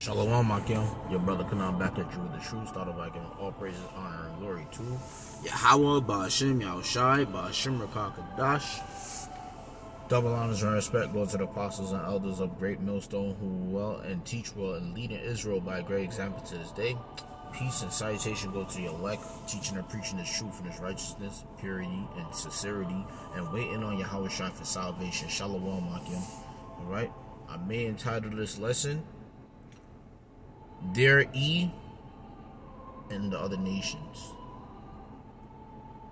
Shalom, Akim. Your brother Kanan back at you with the truth. Start of giving all praises, honor, and glory to Yahweh, Ba'ashem, Yahushai, Ba'ashem, Rakakadash. Double honors and respect go to the apostles and elders of Great Millstone who well and teach well and leading Israel by a great example to this day. Peace and salutation go to your elect, teaching and preaching His truth and His righteousness, purity and sincerity, and waiting on Yahushai for salvation. Shalom, Akim. Alright, I may entitle this lesson, Dear E and the Other Nations.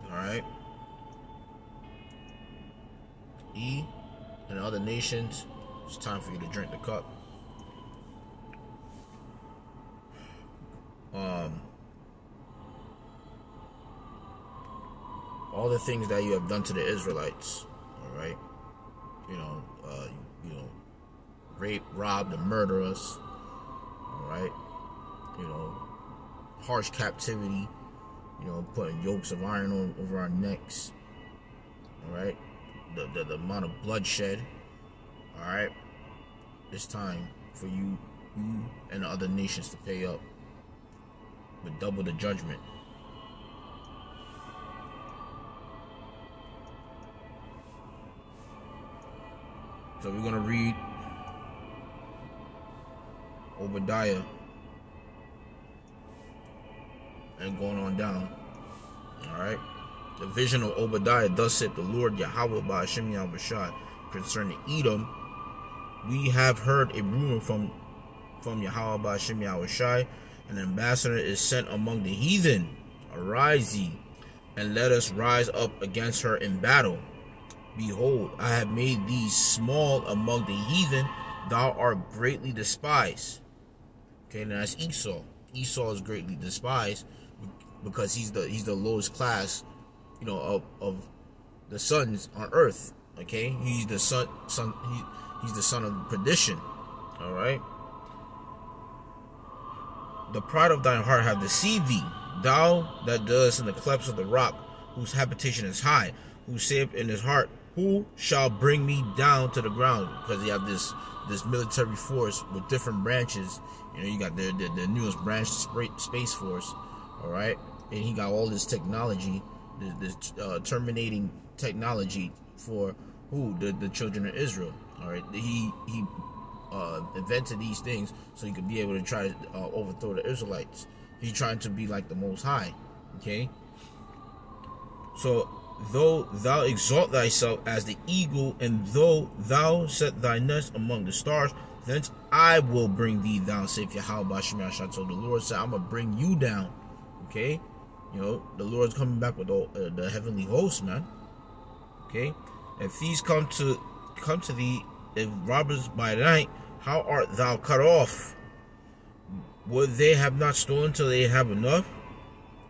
Alright? E and the other nations, it's time for you to drink the cup. All the things that you have done to the Israelites, alright? Rape, robbed, and murder us. Alright, harsh captivity, putting yokes of iron over our necks. Alright, the amount of bloodshed. Alright, it's time for you and the other nations to pay up with double the judgment. So we're going to read Obadiah and going on down. Alright, the vision of Obadiah. Thus said the Lord Yahweh Ba'ashem Yahushai concerning Edom. We have heard a rumor from Yahweh Ba'ashem Yahushai. An ambassador is sent among the heathen. Arise ye, and let us rise up against her in battle. Behold, I have made thee small among the heathen. Thou art greatly despised. Okay, now that's Esau. Esau is greatly despised because he's the lowest class, of the sons on earth. Okay, he's the son. He's the son of perdition. All right. The pride of thine heart have deceived thee, thou that doest in the clefts of the rock, whose habitation is high, who saith in his heart, who shall bring me down to the ground? Because you have this military force with different branches. You got the newest branch, Space Force, all right, and he got all this technology, this terminating technology for the children of Israel. All right, he invented these things so he could be able to try to overthrow the Israelites. He's trying to be like the Most High. Okay, so though thou exalt thyself as the eagle, and though thou set thy nest among the stars, thence I will bring thee down, saith Yahweh Ba'ashem Yahushai. So the Lord said, I'm gonna bring you down. Okay, the Lord's coming back with the heavenly host, man. Okay, if thieves come to thee, if robbers by night, how art thou cut off? Would they have not stolen till they have enough?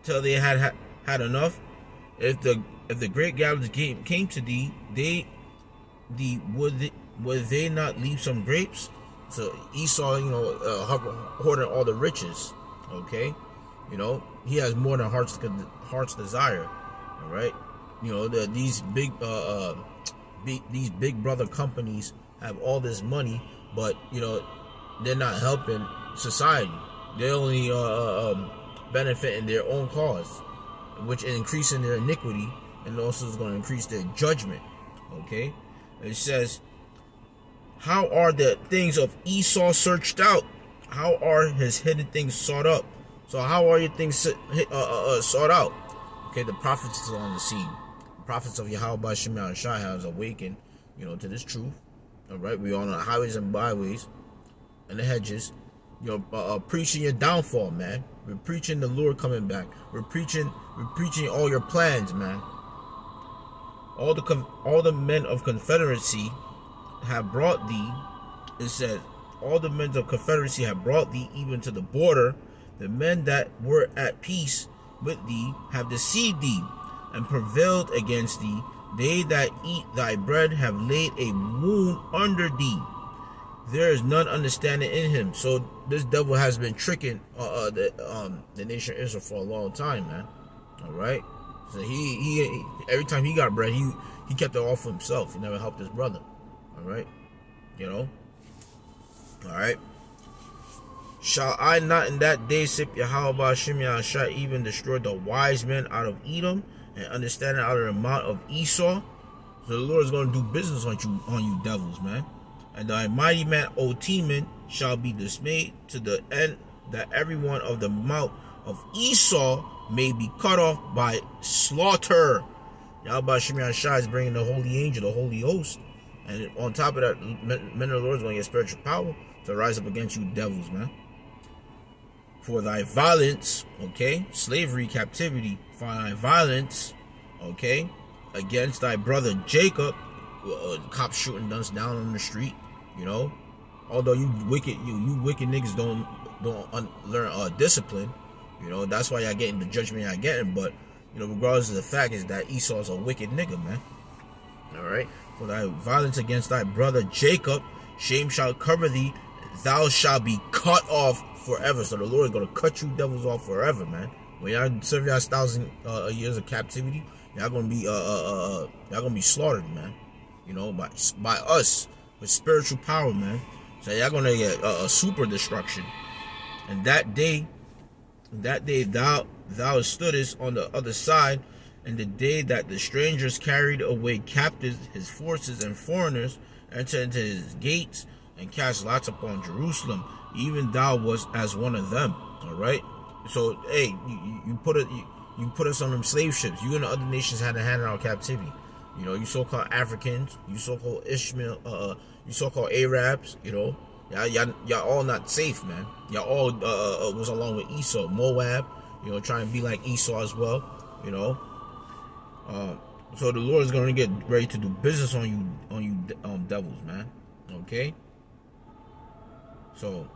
Till they had enough? If the great gatherers came to thee, would they not leave some grapes? So Esau, hoarding all the riches. Okay, he has more than heart's desire. All right, these big brother companies have all this money, but they're not helping society. They're only benefiting their own cause, which is increasing their iniquity, and also is going to increase their judgment. Okay, it says, how are the things of Esau searched out? How are his hidden things sought up? So how are your things sought out? Okay, the prophets are on the scene. The prophets of Yahweh Ba'ashem Yahushai has awakened, to this truth. All right, we're on the highways and byways and the hedges, preaching your downfall, man. We're preaching the Lord coming back. We're preaching all your plans, man. All the men of confederacy have brought thee. It says, all the men of confederacy have brought thee even to the border. The men that were at peace with thee have deceived thee and prevailed against thee. They that eat thy bread have laid a wound under thee. There is none understanding in him. So this devil has been tricking the nation of Israel for a long time, man. All right. So he every time he got bread, he kept it all for himself. He never helped his brother. All right. All right. Shall I not in that day, sip Yahweh Shimei shall even destroy the wise men out of Edom and understanding out of the mount of Esau? So the Lord is going to do business on you devils, man. And thy mighty man, O Teman, shall be dismayed to the end that everyone of the mount of Esau may be cut off by slaughter. Yahweh Shimei Shai is bringing the holy angel, the holy host. And on top of that, men of the Lord is going to get spiritual power to rise up against you devils, man. For thy violence, okay, slavery, captivity, for thy violence, okay, against thy brother Jacob, cops shooting us down on the street, you know. Although you wicked niggas don't learn discipline, you know. That's why y'all getting the judgment y'all getting. But you know, regardless of the fact is that Esau's a wicked nigga, man. All right. For thy violence against thy brother Jacob, shame shall cover thee. Thou shalt be cut off forever. So the Lord is gonna cut you devils off forever, man. When y'all serve y'all 1,000 years of captivity, y'all gonna be slaughtered, man. You know, by us with spiritual power, man. So y'all gonna get a super destruction. And that day thou stoodest on the other side, and the day that the strangers carried away captives, his forces and foreigners entered into his gates and cast lots upon Jerusalem. Even thou was as one of them. All right. So hey, you put us on them slave ships. You and the other nations had to hand out captivity. You know, you so-called Africans, you so-called Ishmael, you so-called Arabs. You know, y'all all not safe, man. Y'all all was along with Esau, Moab. You know, trying to be like Esau as well. You know. So the Lord is going to get ready to do business on you devils, man. Okay. So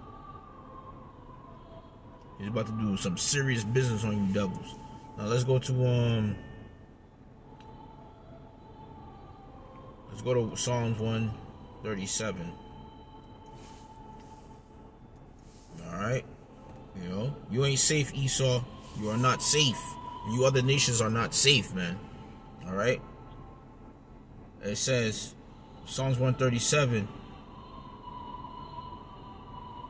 he's about to do some serious business on you devils. Now let's go to Psalms 137. All right. You know, you ain't safe, Esau. You are not safe. You other nations are not safe, man. All right. It says, Psalms 137.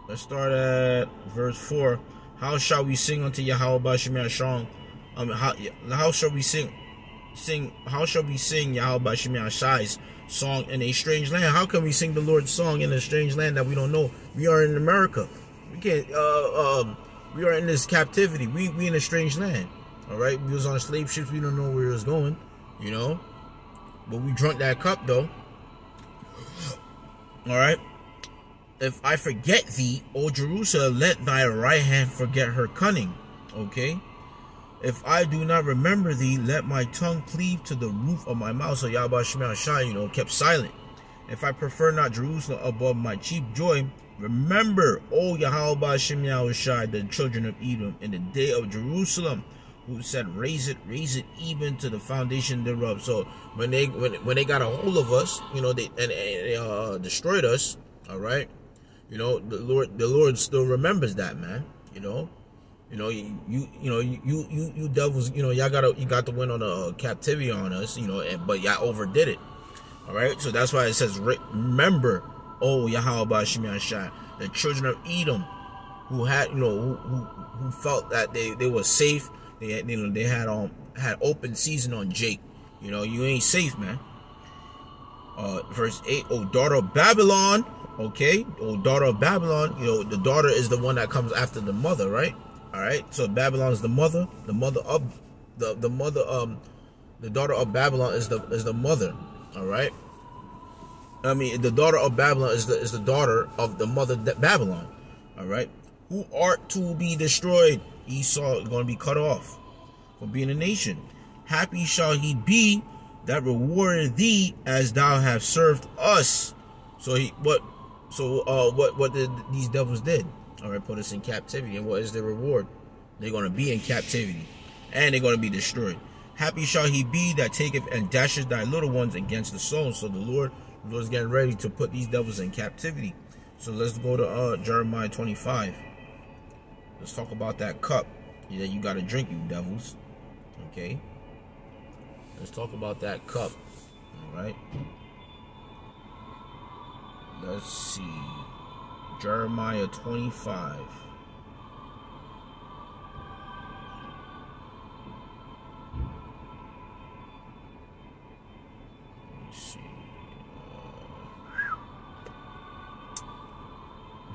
Let's start at verse 4. How shall we sing unto Yahweh Shemir Shong? How shall we sing? How shall we sing Yahweh Shemir Shai's song in a strange land? How can we sing the Lord's song in a strange land that we don't know? We are in America. We can't. We are in this captivity. We in a strange land. All right. We was on slave ships. We don't know where it was going. You know. But we drunk that cup though. All right. If I forget thee, O Jerusalem, let thy right hand forget her cunning. Okay. If I do not remember thee, let my tongue cleave to the roof of my mouth. So Yahweh Shemir Shai, you know, kept silent. If I prefer not Jerusalem above my chief joy, remember, O Yahweh Shemir Shai, the children of Edom, in the day of Jerusalem, who said, raise it even to the foundation thereof. So when they got a hold of us, you know, they destroyed us. All right. You know, the Lord still remembers that, man. You know, you devils, you know, you got the win on the captivity on us, you know, but y'all overdid it. All right, so that's why it says, remember, oh Yahweh Shemir Shai, the children of Edom, who had, you know, who felt that they were safe. They had open season on Jake. You know, you ain't safe, man. Verse 8, O daughter of Babylon. Okay, oh, daughter of Babylon, you know, the daughter is the one that comes after the mother, right? All right, so Babylon is the daughter of Babylon is the mother. All right, I mean, the daughter of Babylon is the daughter of the mother Babylon. All right, who art to be destroyed? Esau is going to be cut off for being a nation. Happy shall he be that rewarded thee as thou have served us. So what did these devils did? All right, put us in captivity. And what is their reward? They're going to be in captivity, and they're going to be destroyed. Happy shall he be that taketh and dashes thy little ones against the stone. So the Lord is getting ready to put these devils in captivity. So let's go to Jeremiah 25. Let's talk about that cup that you got to drink, you devils. Okay. Let's talk about that cup. All right. Let's see. Jeremiah 25.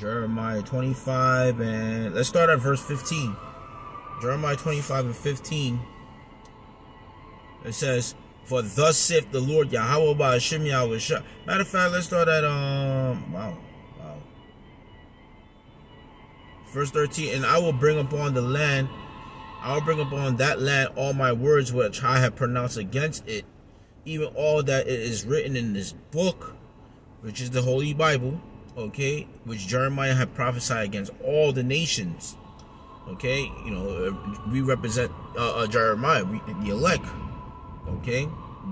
Jeremiah 25, and let's start at verse 15. Jeremiah 25 and 15. It says, "For thus saith the Lord Yahweh by Hashem Yahweh." Matter of fact, let's start at verse 13. "And I will bring upon that land all my words which I have pronounced against it, even all that it is written in this book," which is the Holy Bible, okay, which Jeremiah had prophesied against all the nations. Okay, you know, we represent Jeremiah, the elect. Okay,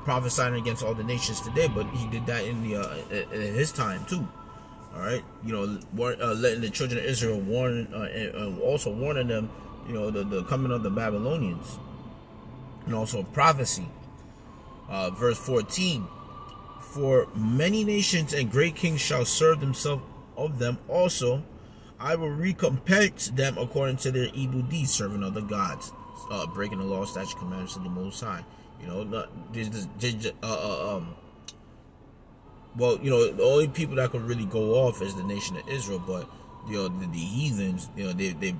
prophesying against all the nations today, but he did that in his time too. All right, you know, letting the children of Israel warn, and also warning them, you know, the coming of the Babylonians, and also prophecy. Verse 14: "For many nations and great kings shall serve themselves of them also. I will recompense them according to their evil deeds, serving other gods, breaking the law, statutes, commandments of the Most High." You know, well, you know, the only people that could really go off is the nation of Israel, but you know, the heathens, you know, they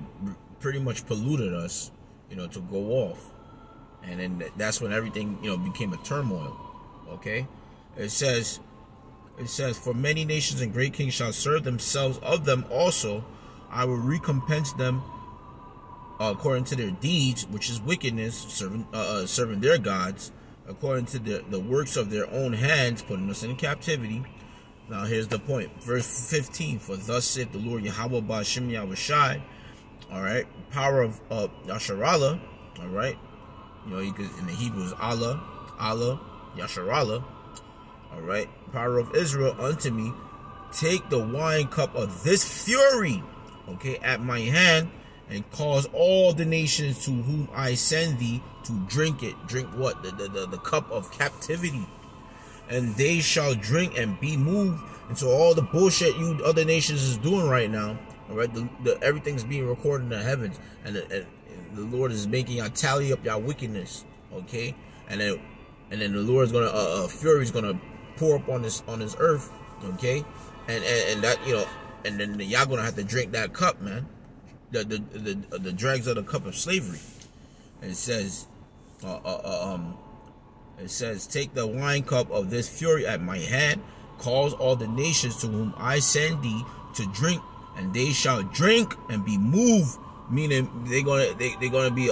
pretty much polluted us, you know, to go off, and then that's when everything, you know, became a turmoil. Okay, it says, "For many nations and great kings shall serve themselves of them also. I will recompense them according to their deeds, which is wickedness, serving their gods, according to the works of their own hands, putting us in captivity." Now here's the point. Verse 15: "For thus saith the Lord Yahweh Ba'Shem Yahushai," all right, power of Yasharallah, all right, you know, you could, in the Hebrew is Allah, Yasharallah, all right, power of Israel unto me, "Take the wine cup of this fury, okay, at my hand, and cause all the nations to whom I send thee to drink it." Drink what? The cup of captivity. "And they shall drink and be moved." And so all the bullshit you other nations is doing right now, all right, everything's being recorded in the heavens, and the Lord is making y'all tally up y'all wickedness, okay, and then the Lord is gonna fury is gonna pour up on this earth, okay, and that, you know, and then y'all gonna have to drink that cup, man. The dregs of the cup of slavery. And it says, "Take the wine cup of this fury at my hand, cause all the nations to whom I send thee to drink, and they shall drink and be moved." Meaning they're gonna be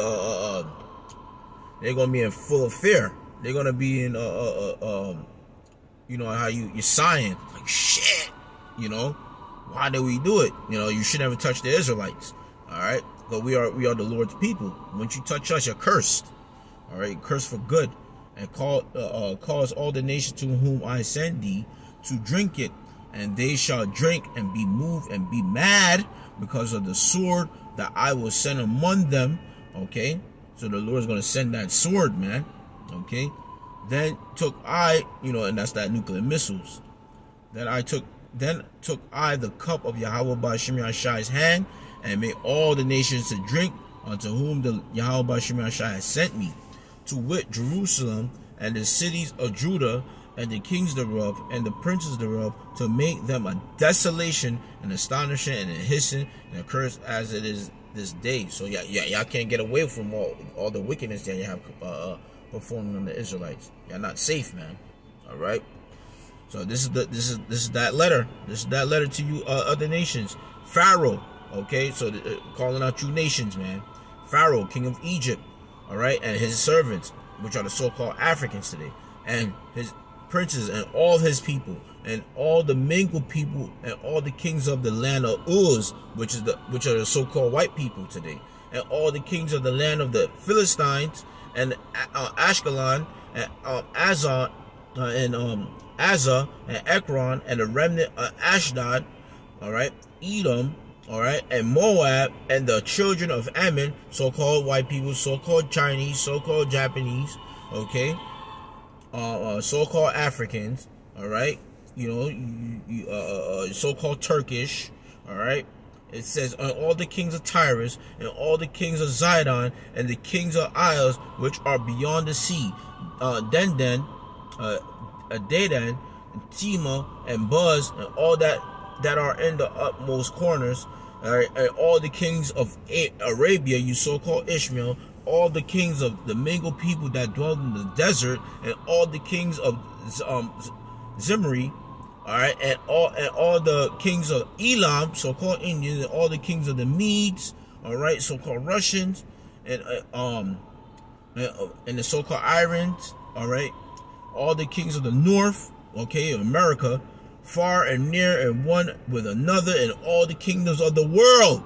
in full of fear. They're gonna be in you know how you're sighing like shit. You know, why did we do it? You know, you should never touch the Israelites. All right, but we are the Lord's people. Once you touch us, you're cursed. All right, cursed for good. And cause all the nations to whom I send thee to drink it, and they shall drink and be moved and be mad because of the sword that I will send among them. Okay, so the Lord's gonna send that sword, man. Okay, then took I, you know, and that's that nuclear missiles. Then took I the cup of Yahweh Ba'Shem Yahushai's hand, and made all the nations to drink unto whom the Yahweh Ba'Shem Yahushai has sent me, to wit, Jerusalem and the cities of Judah and the kings thereof and the princes thereof, to make them a desolation and astonishing and a hissing and a curse as it is this day. So y'all can't get away from all the wickedness that you have performing on the Israelites. Y'all not safe, man. All right. So this is that letter. This is that letter to you other nations. Pharaoh. Okay, so calling out you nations, man. Pharaoh, king of Egypt, all right, and his servants, which are the so-called Africans today, and his princes and all his people, and all the mingled people, and all the kings of the land of Uz, which are the so-called white people today, and all the kings of the land of the Philistines, and Ashkelon, and Azar, and Ekron, and the remnant of Ashdod, all right, Edom, all right, and Moab, and the children of Ammon, so-called white people, so-called Chinese, so-called Japanese, okay, so-called Africans, all right, you know, so-called Turkish, all right. It says, on all the kings of Tyrus, and all the kings of Zidon, and the kings of Isles, which are beyond the sea, Dedan, and Tema, and Buz, and all that that are in the utmost corners, all right, and all the kings of Arabia, you so-called Ishmael, all the kings of the mingled people that dwell in the desert, and all the kings of Zimri, all right, and all the kings of Elam, so-called Indians, and all the kings of the Medes, all right, so-called Russians, and the so-called Irans, all right, all the kings of the north, okay, of America, far and near, and one with another, and all the kingdoms of the world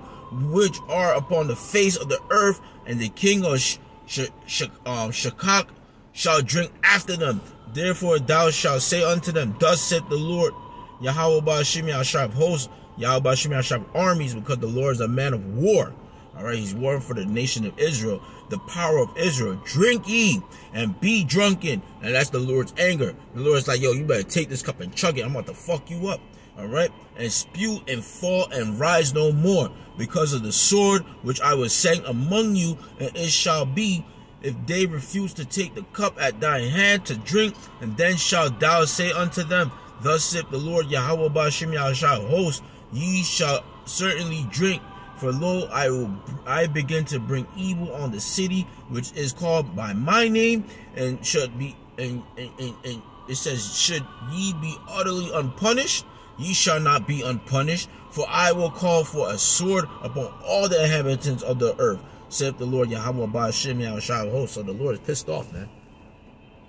which are upon the face of the earth, and the king of Shakak shall drink after them. Therefore thou shalt say unto them, thus saith the Lord, Yahweh Ba'ashim Yashab hosts, Yahweh Ba'ashim Yashab armies, because the Lord is a man of war. All right, he's warring for the nation of Israel, the power of Israel. Drink ye and be drunken. And that's the Lord's anger. The Lord's like, yo, you better take this cup and chug it. I'm about to fuck you up. All right, and spew and fall and rise no more, because of the sword which I will send among you. And it shall be, if they refuse to take the cup at thine hand to drink, and then shalt thou say unto them, thus saith the Lord Yahweh Ba'ashim Yahshua hosts, ye shall certainly drink. For lo, I begin to bring evil on the city which is called by my name, and should be, and it says, should ye be utterly unpunished? Ye shall not be unpunished, for I will call for a sword upon all the inhabitants of the earth, saith the Lord Yahweh Ba'ashim Yahshua hosts. So the Lord is pissed off, man.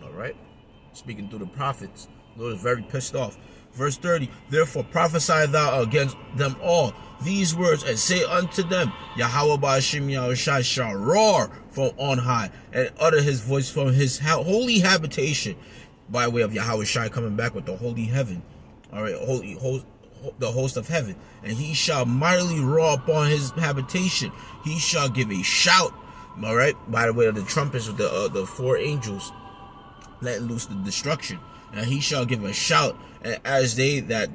All right, speaking through the prophets, the Lord is very pissed off. Verse 30, therefore prophesy thou against them all these words, and say unto them, Yahweh Ba'ashim Yahushai shall roar from on high, and utter his voice from his holy habitation, by way of Yahweh Shai coming back with the holy heaven, all right, the host of heaven, and he shall mightily roar upon his habitation. He shall give a shout, all right, by the way of the trumpets of the four angels, letting loose the destruction. And he shall give a shout, and as they that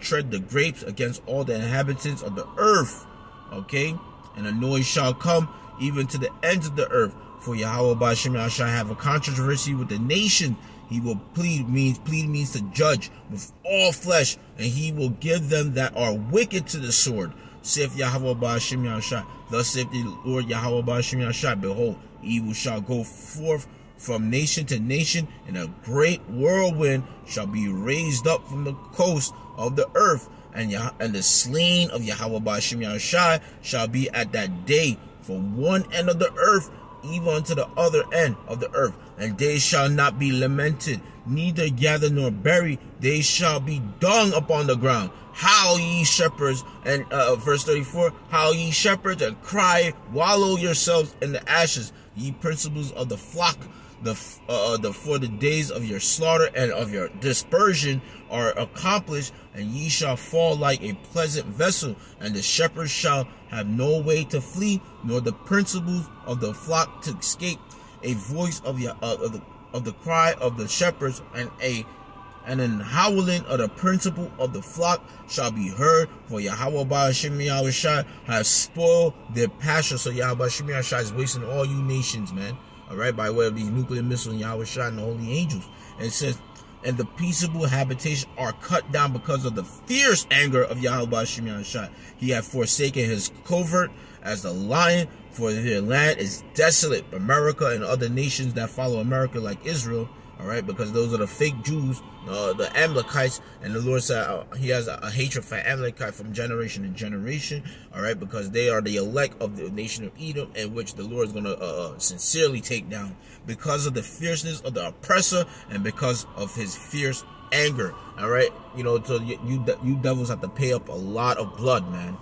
tread the grapes against all the inhabitants of the earth, okay, and a noise shall come even to the ends of the earth. For Yahweh Ba'ashim shall have a controversy with the nation. He will plead means to judge with all flesh, and he will give them that are wicked to the sword. Saith Yahweh Ba'ashim Yahshua, thus saith the Lord Yahweh Ba'ashim Yahshua, behold, evil shall go forth from nation to nation, and a great whirlwind shall be raised up from the coast of the earth, and the slain of Yahweh Ba'ashim Yahshua shall be at that day from one end of the earth even unto the other end of the earth, and they shall not be lamented, neither gather nor bury, they shall be dung upon the ground. Howl ye shepherds, and verse 34, howl ye shepherds, and cry, wallow yourselves in the ashes, ye principals of the flock, for the days of your slaughter and of your dispersion are accomplished, and ye shall fall like a pleasant vessel, and the shepherds shall have no way to flee, nor the principals of the flock to escape. A voice of the cry of the shepherds, and an howling of the principal of the flock shall be heard, for Yahweh Ba'ashim Yahushai has spoiled their pasture. So Yahweh Ba'ashim Yahushai is wasting all you nations, man. All right, by way of these nuclear missiles and Yahweh Shai and the holy angels. And it says, and the peaceable habitation are cut down because of the fierce anger of Yahweh Ba'ashim Yahushai. He hath forsaken his covert as the lion, for their land is desolate. America and other nations that follow America, like Israel, all right, because those are the fake Jews, the Amalekites, and the Lord said he has a hatred for Amalekite from generation to generation, all right, because they are the elect of the nation of Edom, in which the Lord is going to sincerely take down because of the fierceness of the oppressor and because of his fierce anger, all right. You know, so you devils have to pay up a lot of blood, man,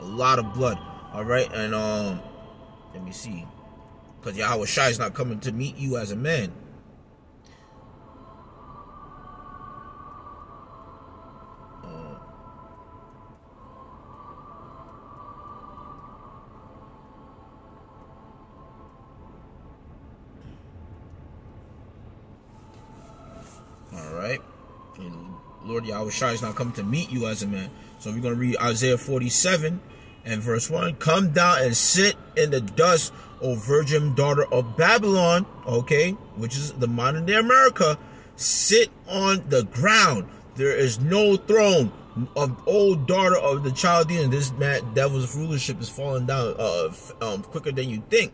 a lot of blood, all right. And let me see, because Yahweh Shai is not coming to meet you as a man. Alright, Lord Yahweh Shai is not coming to meet you as a man. So we're going to read Isaiah 47 and verse 1. Come down and sit in the dust, O virgin daughter of Babylon, okay, which is the modern day America. Sit on the ground. There is no throne old daughter of the Chaldeans. This devil's rulership is falling down quicker than you think.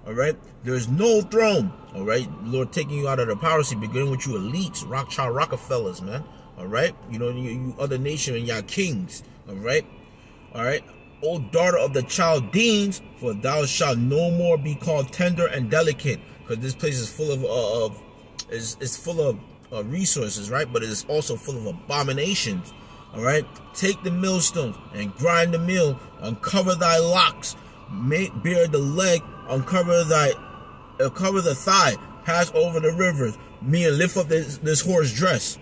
All right, there's no throne. All right, Lord taking you out of the power seat, beginning with you elites, Rockefellers, man. All right, you other nation and y'all kings. All right, O daughter of the Chaldeans, for thou shalt no more be called tender and delicate, because this place is full of resources, right? But it is also full of abominations. All right, take the millstones and grind the mill, uncover thy locks, bear the leg, uncover the thigh, pass over the rivers, meaning lift up this whore's dress.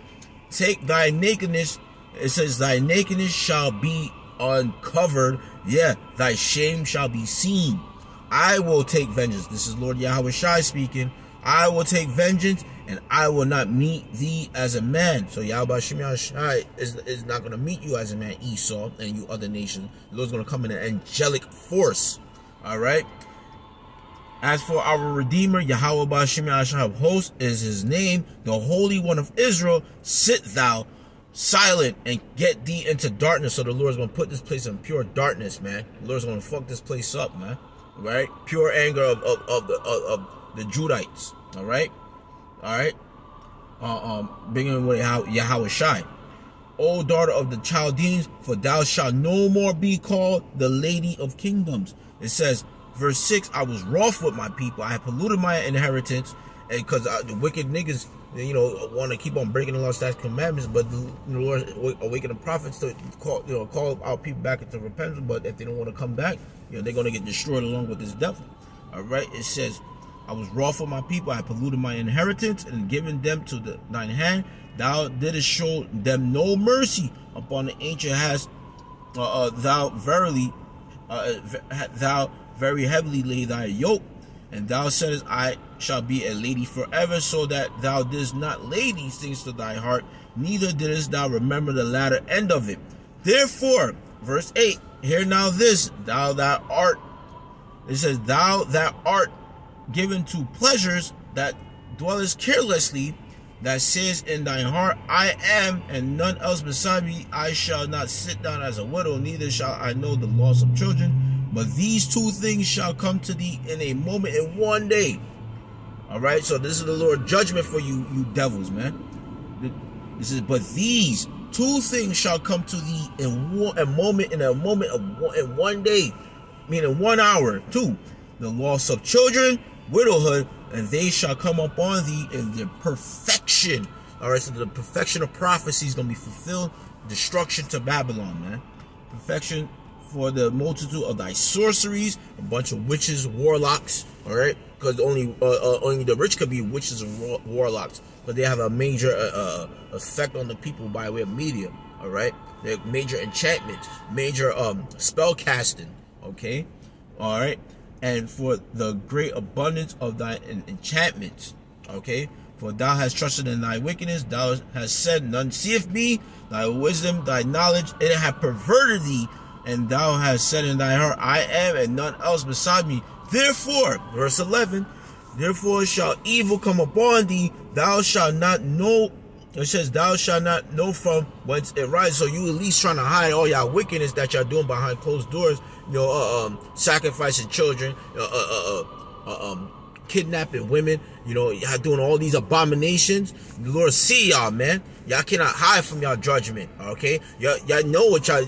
Take thy nakedness, it says, thy nakedness shall be uncovered, yeah, thy shame shall be seen. I will take vengeance. This is Lord Yahweh Shai speaking. I will take vengeance, and I will not meet thee as a man. So Yahweh Shai is not going to meet you as a man, Esau, and you other nations. The Lord's going to come in an angelic force. All right. As for our Redeemer, Yahweh Ba'Shem of hosts is his name, the Holy One of Israel, sit thou silent and get thee into darkness. So the Lord's going to put this place in pure darkness, man. The Lord's going to fuck this place up, man. Right? Pure anger of the Judites. All right? Beginning with Yahweh Shai. O daughter of the Chaldeans, for thou shalt no more be called the Lady of Kingdoms. It says, verse 6, I was wroth with my people. I have polluted my inheritance, and because the wicked niggas, want to keep on breaking the law, statutes, commandments. But the Lord awaken the prophets to call our people back into repentance. But if they don't want to come back, they're going to get destroyed along with this devil. All right. It says, I was wroth with my people. I polluted my inheritance and given them to thine hand. Thou didst show them no mercy upon the ancient has thou very heavily lay thy yoke, and thou saidst, I shall be a lady forever, so that thou didst not lay these things to thy heart, neither didst thou remember the latter end of it. Therefore, verse 8, hear now this, thou that art, it says, thou that art given to pleasures, that dwellest carelessly, that says in thine heart, I am, and none else beside me, I shall not sit down as a widow, neither shall I know the loss of children. But these two things shall come to thee in a moment, in one day. All right, so this is the Lord's judgment for you devils, man. This is, but these two things shall come to thee in one day, meaning 1 hour. 2, the loss of children, widowhood, and they shall come upon thee in their perfection. All right, so the perfection of prophecy is going to be fulfilled. Destruction to Babylon, man. Perfection for the multitude of thy sorceries, a bunch of witches, warlocks, all right? Because only the rich could be witches and warlocks, but they have a major effect on the people by way of media, all right? They're major enchantment, major spell casting, okay? All right? And for the great abundance of thy enchantments, okay? For thou hast trusted in thy wickedness, thou hast said, none seeth me, thy wisdom, thy knowledge, it hath perverted thee, and thou hast said in thy heart, I am, and none else beside me. Therefore, verse 11, therefore shall evil come upon thee, thou shalt not know, it says, thou shalt not know from whence it rises. So you at least trying to hide all y'all wickedness that y'all doing behind closed doors, sacrificing children, kidnapping women, y'all doing all these abominations. The Lord see y'all, man. Y'all cannot hide from y'all judgment, okay? Y'all know what y'all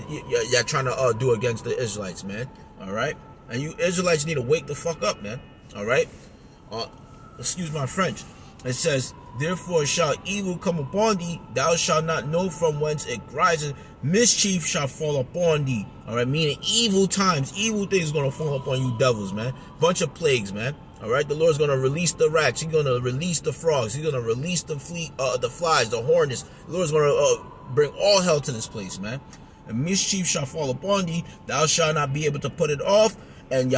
trying to do against the Israelites, man. All right? And you Israelites need to wake the fuck up, man. All right? Excuse my French. It says, therefore shall evil come upon thee, thou shalt not know from whence it rises, mischief shall fall upon thee. All right? Meaning evil times, evil things going to fall upon you devils, man. Bunch of plagues, man. All right, the Lord's going to release the rats. He's going to release the frogs. He's going to release the flies, the hornets. The Lord's going to bring all hell to this place, man. And mischief shall fall upon thee. Thou shalt not be able to put it off. And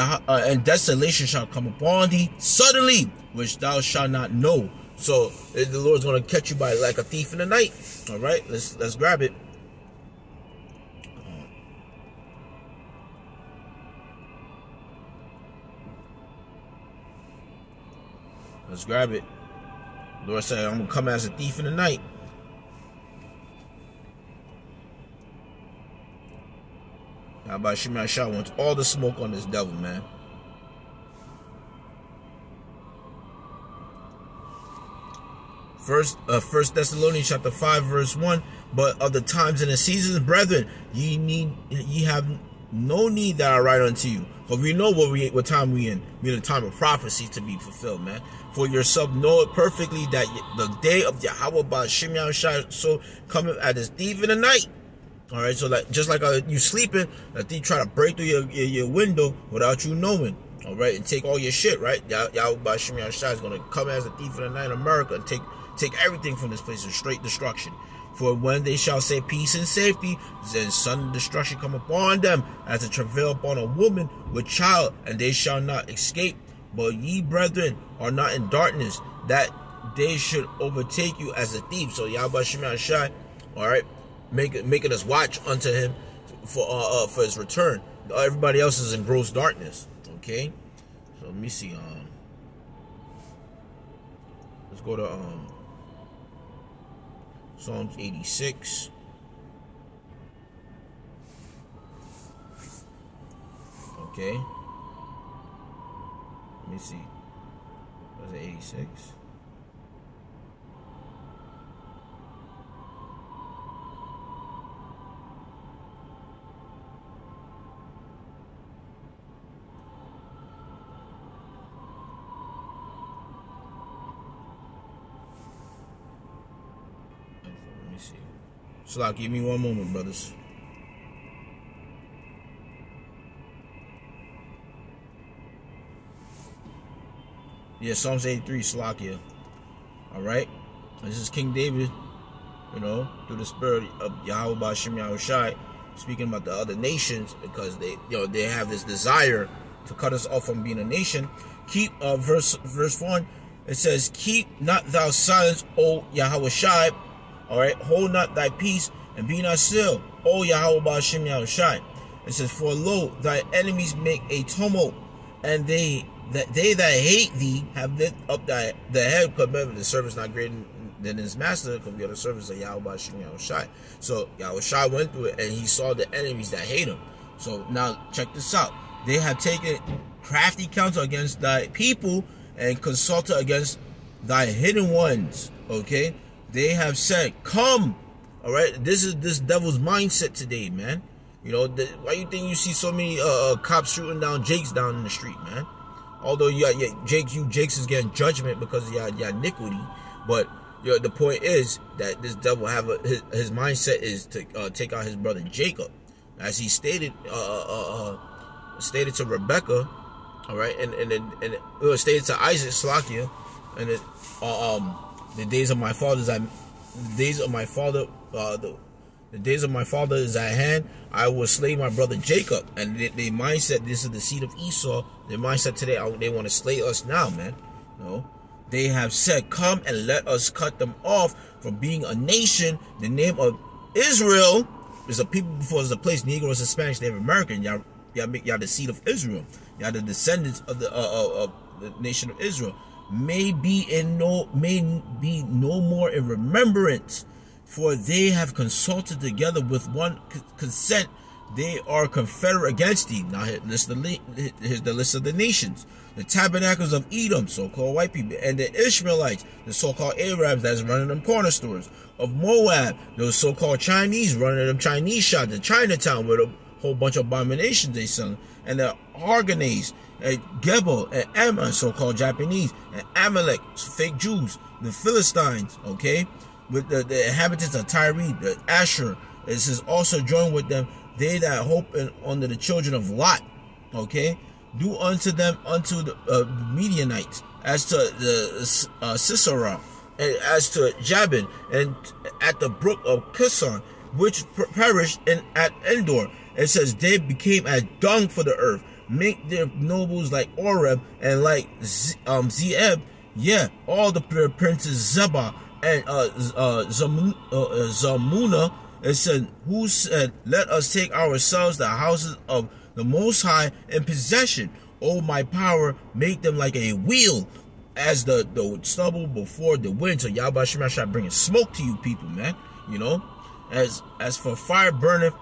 desolation shall come upon thee suddenly, which thou shalt not know. So the Lord's going to catch you by like a thief in the night. All right, let's grab it. Let's grab it. Lord said, I'm going to come as a thief in the night. Yahweh Shemai Shah wants all the smoke on this devil, man. First Thessalonians chapter 5 verse 1. But of the times and the seasons, brethren, ye have no need that I write unto you. For we know what time we in. We in the time of prophecy to be fulfilled, man. For yourself know it perfectly that the day of Yahweh Ba'ashem Yahushua so cometh as a thief in the night. All right, so that just like you sleeping, that thief try to break through your window without you knowing. All right, and take all your shit, right? Yahweh Ba'ashem Yahushua is going to come as a thief in the night in America and take everything from this place, of straight destruction. For when they shall say peace and safety, then sudden destruction come upon them, as a travail upon a woman with child, and they shall not escape. But ye, brethren, are not in darkness, that they should overtake you as a thief. So Yahweh Shemai Shai, all right, making us watch unto him for his return. Everybody else is in gross darkness. Okay, so let me see. Let's go to Psalms 86. Okay. Let me see. Was it 86? Let me see. Slack, give me one moment, brothers. Yeah, Psalms 83, Slakia. Alright? This is King David, you know, through the spirit of Yahweh Ba'ashem Yahushai, speaking about the other nations, because they have this desire to cut us off from being a nation. Keep verse 1, it says, keep not thou silence, O Yahweh Shai. Alright, hold not thy peace, and be not still, O Yahweh Ba'ashem Yahushai. It says, for lo, thy enemies make a tumult, and they that hate thee have lit up the head. Remember, the servant's not greater than his master, because we are the servants of Yahweh Ba'ashem Yahushai. So Yahushai went through it, and he saw the enemies that hate him. So now check this out. They have taken crafty counsel against thy people, and consulted against thy hidden ones. Okay, they have said, come. All right, this is this devil's mindset today, man. You know, why you think you see so many cops shooting down Jakes down in the street, man? Although Jakes is getting judgment because of your iniquity, but the point is that this devil have his mindset is to take out his brother Jacob, as he stated to Rebecca, all right, and it stated to Isaac, Slakia, and the days of my father is at hand. I will slay my brother Jacob. And the mindset, this is the seed of Esau. Their mindset today, they want to slay us now, man. No, they have said, come and let us cut them off from being a nation. The name of Israel is a people before there's a place. Negroes, Hispanics, Native American. Y'all the seed of Israel. Y'all the descendants of the nation of Israel. May be no more in remembrance. For they have consulted together with one consent. They are confederate against thee. Now here's the list of the nations. The tabernacles of Edom, so-called white people, and the Ishmaelites, the so-called Arabs that's running them corner stores. Of Moab, those so-called Chinese running them Chinese shops, the Chinatown with a whole bunch of abominations they selling. And the Argonanes, and Gebel, and Ammon, so-called Japanese, and Amalek, fake Jews, the Philistines, okay? With the inhabitants of Tyre, the Asher, this is also joined with them, they that hope on the children of Lot, okay? Do unto them unto the Midianites, as to the Sisera, and as to Jabin, and at the brook of Kison, which perished at Endor. It says they became as dung for the earth. Make their nobles like Oreb and like Zeeb. Yeah, all the princes Zebah and Zamuna. It said, who said, let us take ourselves the houses of the Most High in possession. Oh, my power, make them like a wheel, as the stubble before the wind. So Yahweh Shemashah bringing smoke to you people, man. You know, as for fire burneth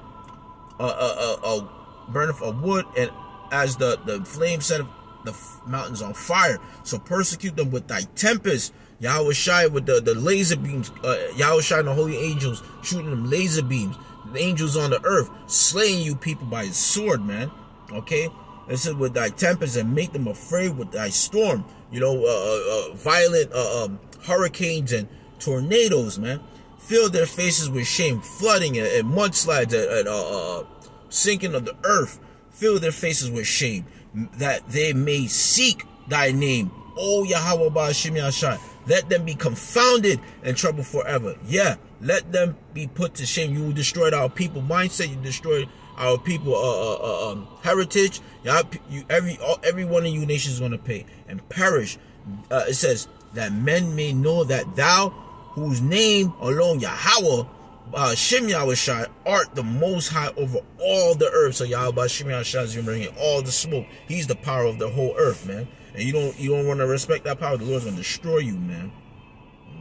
burneth of wood, and as the flame set the mountains on fire. So persecute them with thy tempest. Yahweh Shai with the laser beams. Yahweh Shai and the holy angels shooting them laser beams. The angels on the earth slaying you people by his sword, man. Okay? It said with thy tempest, and make them afraid with thy storm. Violent hurricanes and tornadoes, man. Fill their faces with shame, flooding and mudslides and sinking of the earth. Fill their faces with shame, that they may seek thy name, O Yahweh Ba'ashim Yashai. Let them be confounded and troubled forever. Yeah, let them be put to shame. You destroyed our people mindset. You destroyed our people heritage. Every one of you nations is going to pay and perish. It says that men may know that thou, whose name alone Yahweh Shem Yahweh Shai, art the most high over all the earth. So Yahweh Shem Yahweh Shai is bringing all the smoke. He's the power of the whole earth, man. And you don't want to respect that power, the Lord's gonna destroy you, man.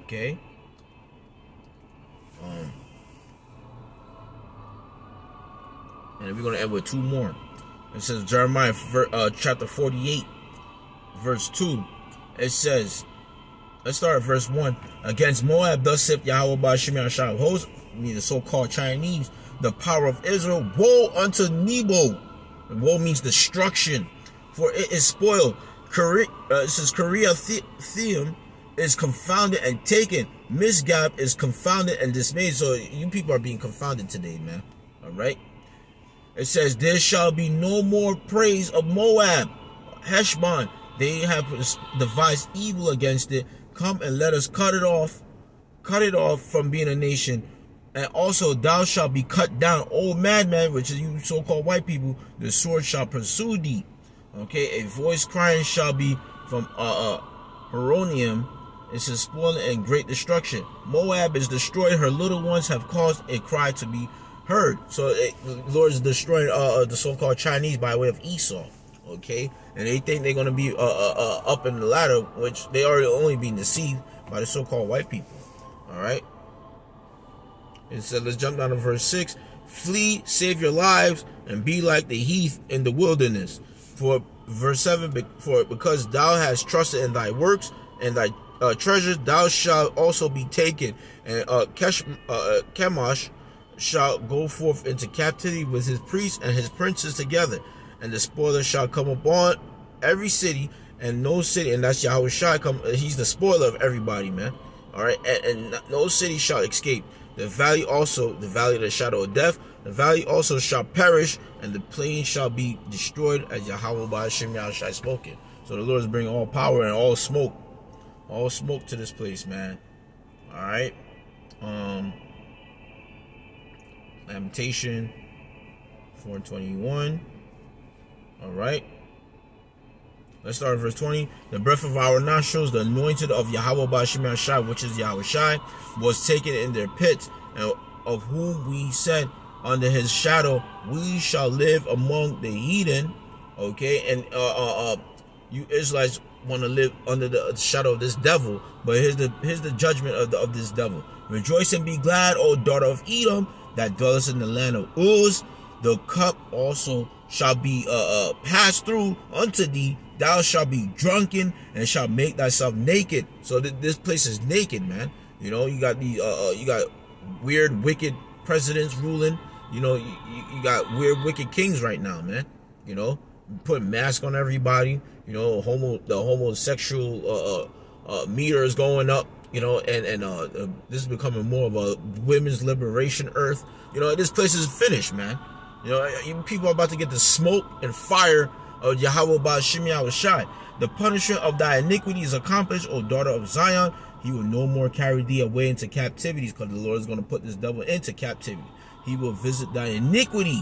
Okay. And we're gonna end with two more. It says Jeremiah chapter 48, verse 2. It says, let's start at verse 1. Against Moab, thus saith Yahweh Ba'ashim Yashai, hosts, mean the so-called Chinese, the power of Israel. Woe unto Nebo. And woe means destruction, for it is spoiled. It says Kiriathaim is confounded and taken. Misgab is confounded and dismayed. So you people are being confounded today, man. All right. It says there shall be no more praise of Moab. Heshbon, they have devised evil against it. Come and let us cut it off from being a nation. And also thou shalt be cut down, O madman, which is you so-called white people. The sword shall pursue thee. Okay, a voice crying shall be from Heronium. It says spoiling and great destruction. Moab is destroyed. Her little ones have caused a cry to be heard. So the Lord is destroying the so-called Chinese by way of Esau. Okay, and they think they're going to be up in the ladder, which they are only being deceived by the so-called white people. All right. It said, let's jump down to verse 6. Flee, save your lives, and be like the heath in the wilderness. For verse 7, because thou hast trusted in thy works and thy treasures, thou shalt also be taken. And Chemosh shall go forth into captivity with his priests and his princes together. And the spoiler shall come upon every city, and no city, and that's Yahweh Shai come. He's the spoiler of everybody, man. All right, and no city shall escape. The valley also, the valley of the shadow of death, the valley also shall perish, and the plain shall be destroyed, as Yahweh Ba'ashim Yahshai spoken. So the Lord is bringing all power and all smoke to this place, man. All right. Lamentation 4:21. All right. Let's start at verse 20. The breath of our nostrils, the anointed of Yahweh Ba'ashim Yahshai, which is Yahweh Shai, was taken in their pits, and of whom we said, under his shadow we shall live among the heathen. Okay, and you Israelites want to live under the shadow of this devil, but here's the judgment of this devil. Rejoice and be glad, O daughter of Edom, that dwellest in the land of Uz. The cup also shall be passed through unto thee. Thou shalt be drunken and shalt make thyself naked. So this place is naked, man. You know, you got these you got weird, wicked presidents ruling. You know, you got weird, wicked kings right now, man. You know, putting masks on everybody. You know, the homosexual meter is going up. You know, and this is becoming more of a women's liberation earth. You know, this place is finished, man. You know, people are about to get the smoke and fire of Yahweh Ba'ashim Yahshai. The punishment of thy iniquity is accomplished, O daughter of Zion. He will no more carry thee away into captivities, because the Lord is going to put this devil into captivity. He will visit thy iniquity,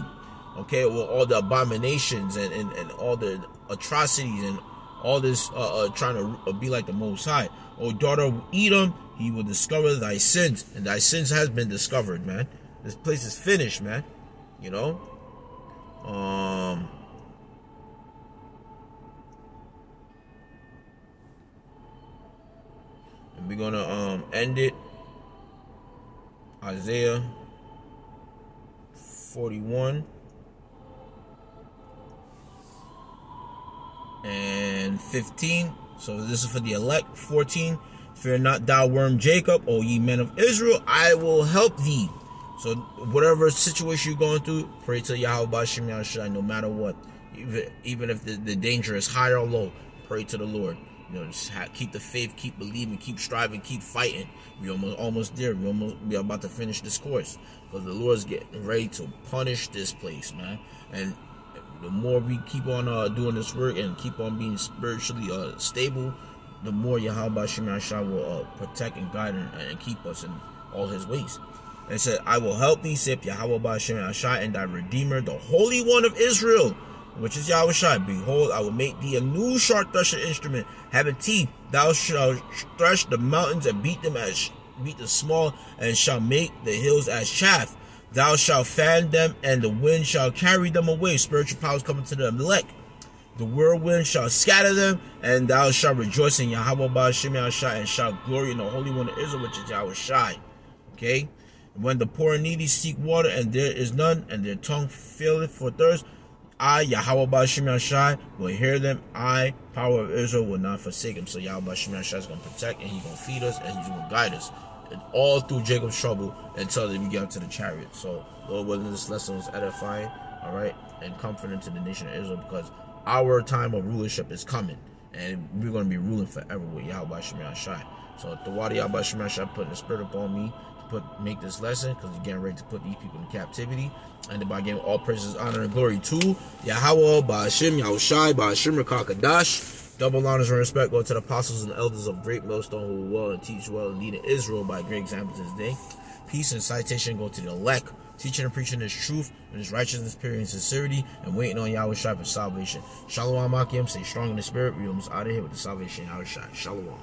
okay, with all the abominations and all the atrocities and all this trying to be like the Most High. O daughter of Edom, he will discover thy sins, and thy sins has been discovered, man. This place is finished, man. You know, and we're gonna end it. Isaiah 41, 15. So this is for the elect. 14. Fear not thou worm Jacob, O ye men of Israel, I will help thee. So whatever situation you're going through, pray to Yahweh B'Shem Yahushua, no matter what. Even if the danger is high or low, pray to the Lord. Just keep the faith, keep believing, keep striving, keep fighting. We're almost there. We're about to finish this course, because the Lord's getting ready to punish this place, man. And the more we keep on doing this work and keep on being spiritually stable, the more Yahweh B'Shem Yahushua will protect and guide and keep us in all His ways. And it said, I will help thee, saith Yahweh B'Shem Yahushua, and thy Redeemer, the Holy One of Israel, which is Yahushua. Behold, I will make thee a new sharp threshing instrument, having teeth. Thou shalt thresh the mountains and beat the small, and shall make the hills as chaff. Thou shalt fan them, and the wind shall carry them away. Spiritual powers coming to the elect. The whirlwind shall scatter them, and thou shalt rejoice in Yahweh B'Shem Yahushua, and shalt glory in the Holy One of Israel, which is Yahushua. Okay? When the poor and needy seek water, and there is none, and their tongue faileth for thirst, I, Yahweh B'Shem Yahushua, will hear them. I, power of Israel, will not forsake them. So Yahweh B'Shem Yahushua is going to protect, and He's going to feed us, and He's going to guide us. And all through Jacob's trouble until we get up to the chariot. So, Lord willing, this lesson was edifying, all right, and comforting to the nation of Israel, because our time of rulership is coming, and we're going to be ruling forever with Yahweh B'Shem Yahushua. So the water Yahweh B'Shem Yahushua putting the spirit upon me to make this lesson, because He's getting ready to put these people in captivity, and by giving all praises, honor, and glory to Yahweh B'Shem Yahushua B'Shem Rakakadash. Double honors and respect go to the apostles and elders of Great Millstone, who will well and teach well and lead in Israel by great examples this day. Peace and citation go to the elect, teaching and preaching His truth and His righteousness, period, and sincerity, and waiting on Yahweh for salvation. Shalom Akim, stay strong in the spirit. We almost out of here with the salvation of Yahweh. Shalom.